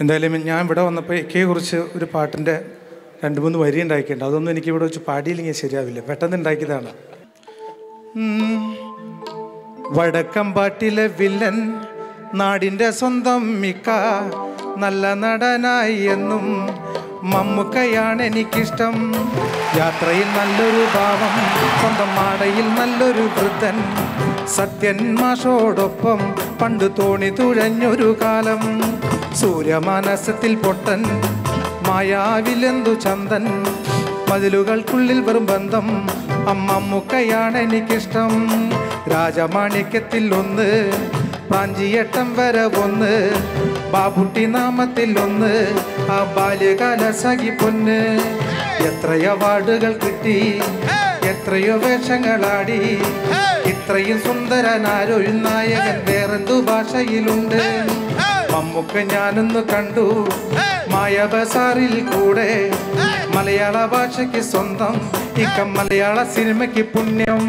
എന്തായാലും ഞാൻ ഇവിടെ വന്നപ്പോൾ എക്കെക്കുറിച്ച് ഒരു പാട്ടിൻ്റെ 2-3 വരി ഉണ്ടാക്കിയിട്ടുണ്ട്. അതൊന്നും എനിക്ക് ഇവിടെ വെച്ച് പാടിയില്ലെങ്കിൽ ശരിയാവില്ല. പെട്ടെന്ന് ഉണ്ടാക്കിയതാണ്. വടക്കമ്പാട്ടിലെ വില്ലൻ, നാടിൻ്റെ സ്വന്തം മിക്ക, നല്ല നടനായി എന്നും മമ്മൂക്കയാണ് എനിക്കിഷ്ടം. യാത്രയിൽ നല്ലൊരു ഭാവം, സ്വന്തം മാടയിൽ നല്ലൊരു വൃദ്ധൻ, സത്യൻ മാഷോടൊപ്പം പണ്ട് തോണി തുഴഞ്ഞൊരു കാലം. സൂര്യമാനസത്തിൽ പൊട്ടൻ, മായാവിലെന്തു ചന്തൻ, മതിലുകൾക്കുള്ളിൽ വെറും ബന്ധം, മമ്മൂക്കയാണ് എനിക്കിഷ്ടം. രാജമാണിക്യത്തിൽ 1, പ്രാഞ്ചിയട്ടം വരെ 1, ബാബുട്ടി നാമത്തിൽ 1, ആ ബാല്യകാല സഖി പൊന്ന്. എത്രയോ അവാർഡുകൾ കിട്ടി, എത്രയോ വേഷങ്ങളാടി, ഇത്രയും സുന്ദരനാരൊരു നായകൻ വേറെന്തു ഭാഷയിലുണ്ട്. മമ്മൂക്ക ഞാനൊന്ന് കണ്ടു മായ ബസാറിൽ കൂടെ, മലയാള ഭാഷയ്ക്ക് സ്വന്തം, ഇക്ക മലയാള സിനിമയ്ക്ക് പുണ്യം.